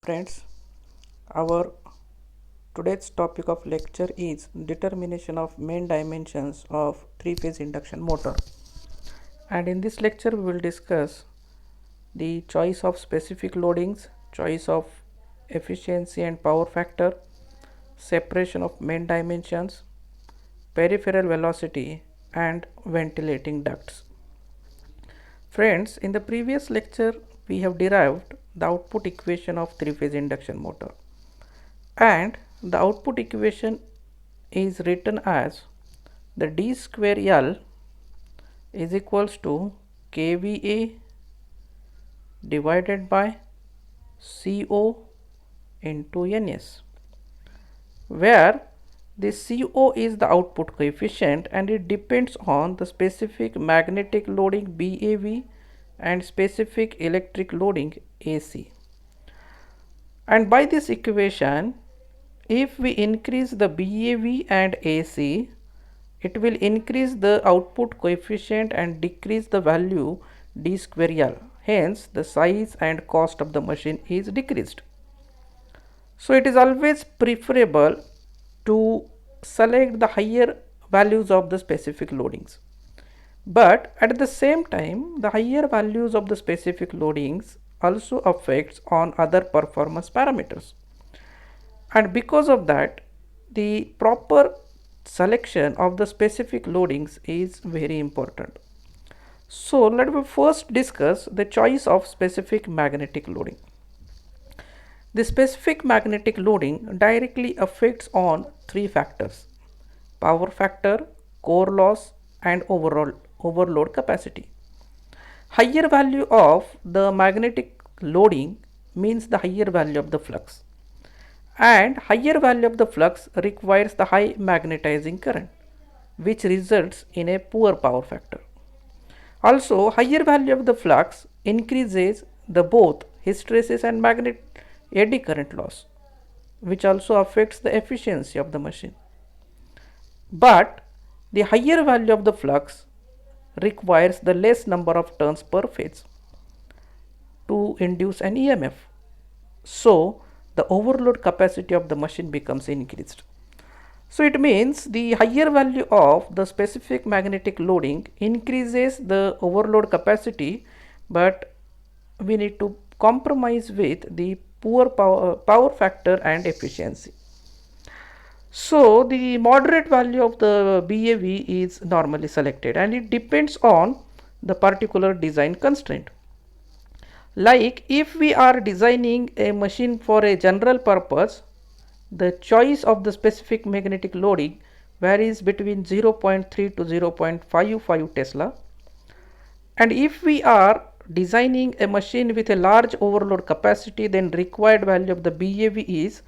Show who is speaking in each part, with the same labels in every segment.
Speaker 1: Friends, our today's topic of lecture is determination of main dimensions of three-phase induction motor. And in this lecture we will discuss the choice of specific loadings, choice of efficiency and power factor, separation of main dimensions, peripheral velocity and ventilating ducts. Friends, in the previous lecture we have derived the output equation of three-phase induction motor, and the output equation is written as the d square L is equals to kVA divided by CO into Ns, where this CO is the output coefficient and it depends on the specific magnetic loading BAV and specific electric loading AC. And by this equation, if we increase the BAV and AC, it will increase the output coefficient and decrease the value d square L. Hence, the size and cost of the machine is decreased. So, it is always preferable to select the higher values of the specific loadings. But at the same time, the higher values of the specific loadings also affects on other performance parameters. And because of that, the proper selection of the specific loadings is very important. So let me first discuss the choice of specific magnetic loading. The specific magnetic loading directly affects on three factors: power factor, core loss and overload capacity. Higher value of the magnetic loading means the higher value of the flux, and higher value of the flux requires the high magnetizing current, which results in a poor power factor. Also, higher value of the flux increases the both hysteresis and magnet eddy current loss, which also affects the efficiency of the machine. But the higher value of the flux requires the less number of turns per phase to induce an EMF. So, the overload capacity of the machine becomes increased. So, it means the higher value of the specific magnetic loading increases the overload capacity, but we need to compromise with the poor power factor and efficiency. So, the moderate value of the BAV is normally selected, and it depends on the particular design constraint. Like if we are designing a machine for a general purpose, the choice of the specific magnetic loading varies between 0.3 to 0.55 Tesla. And if we are designing a machine with a large overload capacity, then required value of the BAV is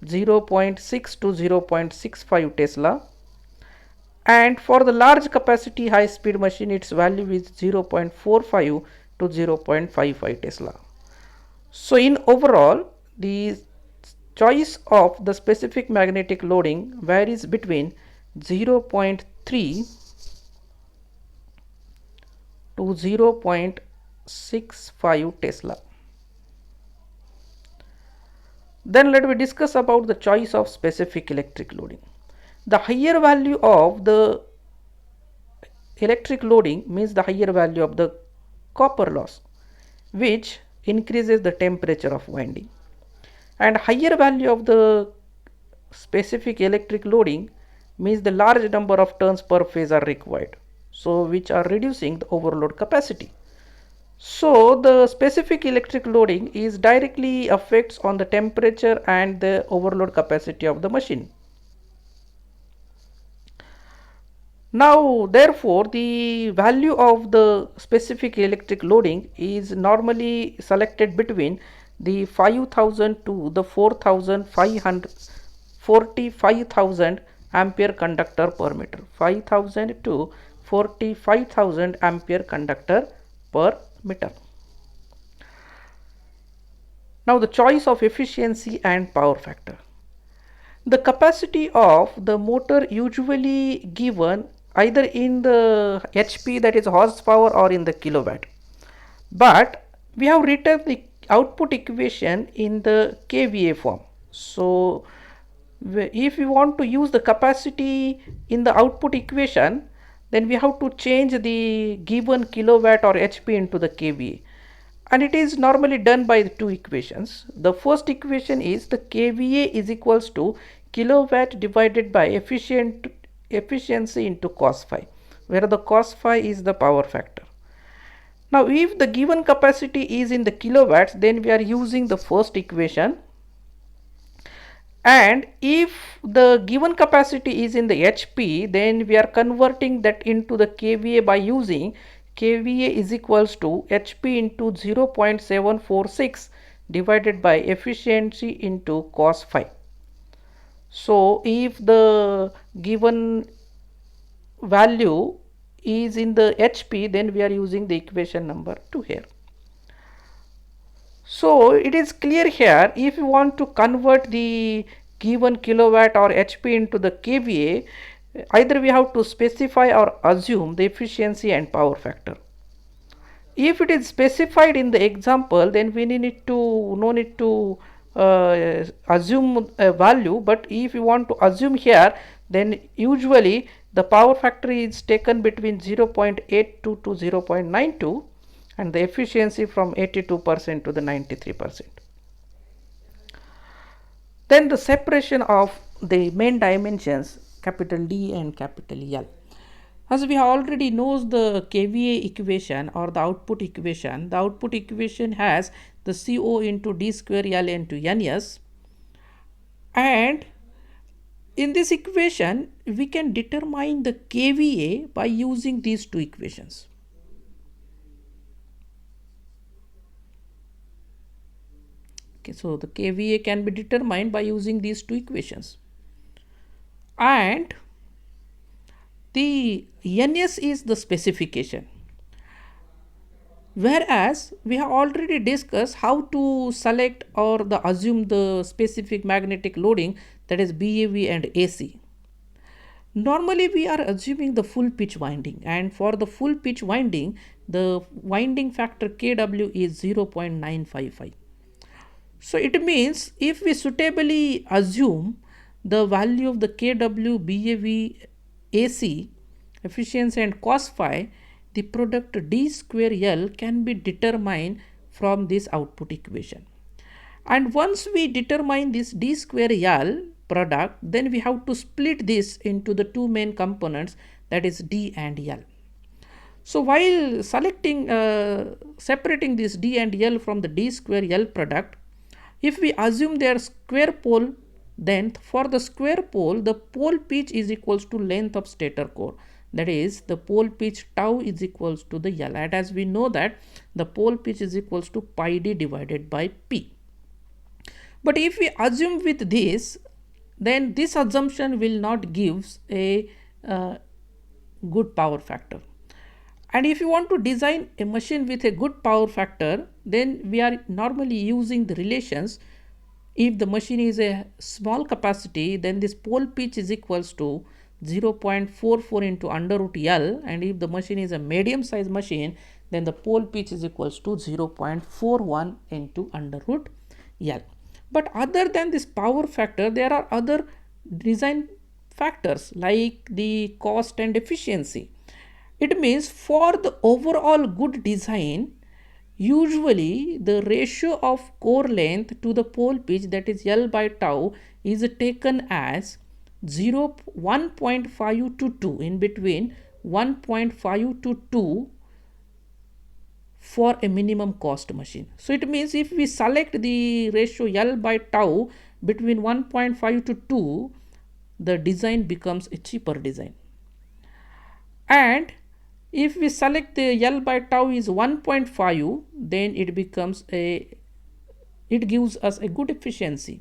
Speaker 1: 0.6 to 0.65 Tesla. And for the large capacity high speed machine, its value is 0.45 to 0.55 Tesla. So in overall, the choice of the specific magnetic loading varies between 0.3 to 0.65 Tesla. Then let me discuss about the choice of specific electric loading. The higher value of the electric loading means the higher value of the copper loss, which increases the temperature of winding, and higher value of the specific electric loading means the large number of turns per phase are required, so which are reducing the overload capacity. So the specific electric loading is directly affects on the temperature and the overload capacity of the machine. Now, therefore, the value of the specific electric loading is normally selected between the 5000 to the 45,000 ampere conductor per meter. 5000 to 45,000 ampere conductor per meter. Now, the choice of efficiency and power factor. The capacity of the motor usually given either in the HP, that is horsepower, or in the kilowatt, but we have written the output equation in the kVA form. So if we want to use the capacity in the output equation, then we have to change the given kilowatt or HP into the kVA, and it is normally done by the two equations. The first equation is the kVA is equals to kilowatt divided by efficiency into cos phi, where the cos phi is the power factor. Now if the given capacity is in the kilowatts, then we are using the first equation, and if the given capacity is in the HP, then we are converting that into the kVA by using kVA is equals to HP into 0.746 divided by efficiency into cos phi. So if the given value is in the HP, then we are using the equation number 2 here. So it is clear here, if you want to convert the given kilowatt or HP into the kVA, either we have to specify or assume the efficiency and power factor. If it is specified in the example, then we no need to assume a value, but if you want to assume here, then usually the power factor is taken between 0.82 to 0.92 and the efficiency from 82% to the 93%. Then the separation of the main dimensions capital D and capital L. As we already knows the kVA equation or the output equation has the CO into D square L into NS, and in this equation we can determine the kVA by using these two equations. Okay, so the kVA can be determined by using these two equations, and the NS is the specification, whereas we have already discussed how to select or assume the specific magnetic loading, that is BAV and AC. Normally we are assuming the full pitch winding, and for the full pitch winding the winding factor Kw is 0.955. So it means if we suitably assume the value of the Kw, BAV, AC, efficiency and cos phi, the product D square L can be determined from this output equation. And once we determine this D square L product, then we have to split this into the two main components, that is D and L. So while selecting separating this D and L from the D square L product, if we assume their square pole, then for the square pole the pole pitch is equals to length of stator core, that is the pole pitch tau is equals to the L, and as we know that the pole pitch is equals to pi d divided by P. But if we assume with this, then this assumption will not give a good power factor. And if you want to design a machine with a good power factor, then we are normally using the relations. If the machine is a small capacity, then this pole pitch is equals to 0.44 into under root L, and if the machine is a medium size machine, then the pole pitch is equals to 0.41 into under root L. But other than this power factor, there are other design factors like the cost and efficiency. It means for the overall good design, usually the ratio of core length to the pole pitch, that is L by tau, is taken as 1.5 to 2, in between 1.5 to 2 for a minimum cost machine. So it means if we select the ratio L by tau between 1.5 to 2, the design becomes a cheaper design. And if we select the L by tau is 1.5, then it gives us a good efficiency.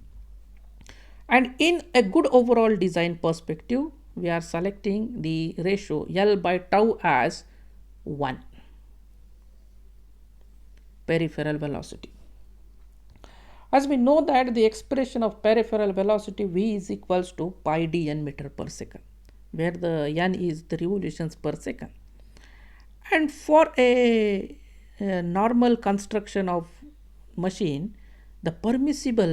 Speaker 1: And in a good overall design perspective, we are selecting the ratio L by tau as 1. Peripheral velocity. As we know that the expression of peripheral velocity V is equals to pi d n meter per second, where the n is the revolutions per second. And for a normal construction of machine, the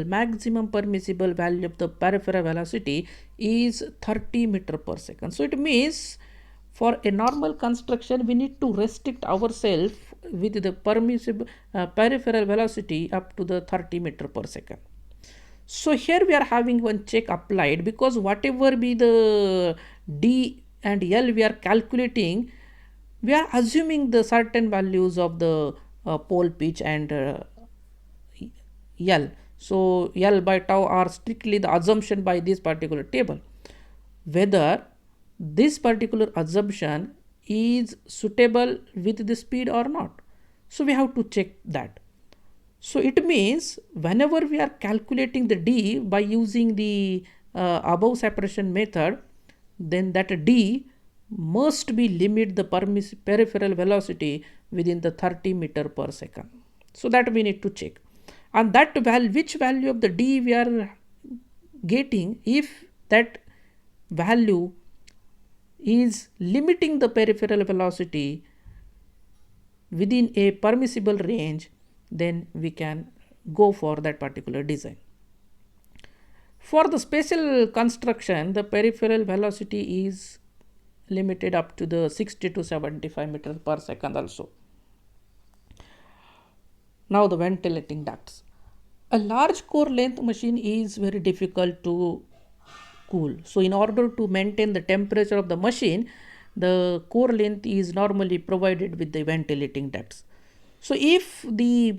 Speaker 1: maximum permissible value of the peripheral velocity is 30 meter per second. So it means for a normal construction we need to restrict ourselves with the permissible peripheral velocity up to the 30 meter per second. So here we are having one check applied, because whatever be the D and L we are calculating, we are assuming the certain values of the pole pitch and L. So L by tau are strictly the assumption by this particular table. Whether this particular assumption is suitable with the speed or not. So we have to check that. So it means whenever we are calculating the D by using the above separation method, then that D must be limit the peripheral velocity within the 30 meter per second. So that we need to check. And that which value of the D we are getting, if that value is limiting the peripheral velocity within a permissible range, then we can go for that particular design. For the special construction, the peripheral velocity is limited up to the 60 to 75 meters per second also. Now the ventilating ducts. A large core length machine is very difficult to cool. So in order to maintain the temperature of the machine, the core length is normally provided with the ventilating ducts. So if the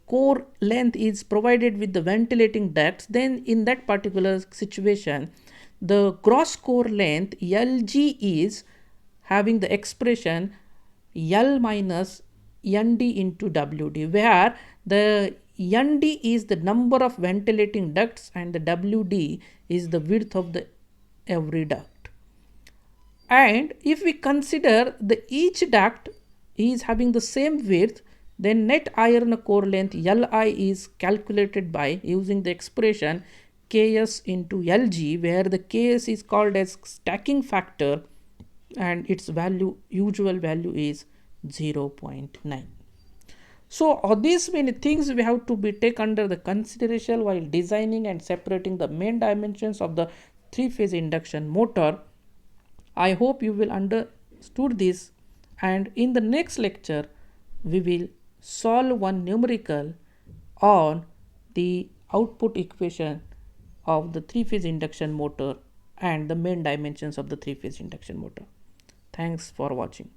Speaker 1: core length is provided with the ventilating ducts, then in that particular situation, the gross core length Lg is having the expression L minus Nd into Wd, where the Nd is the number of ventilating ducts and the Wd is the width of the every duct. And if we consider the each duct is having the same width, then net iron core length Li is calculated by using the expression Ks into Lg, where the Ks is called as stacking factor and its usual value is 0.9. So all these many things we have to be take under the consideration while designing and separating the main dimensions of the three-phase induction motor. I hope you will understood this, and in the next lecture we will solve one numerical on the output equation of the three-phase induction motor and the main dimensions of the three-phase induction motor. Thanks for watching.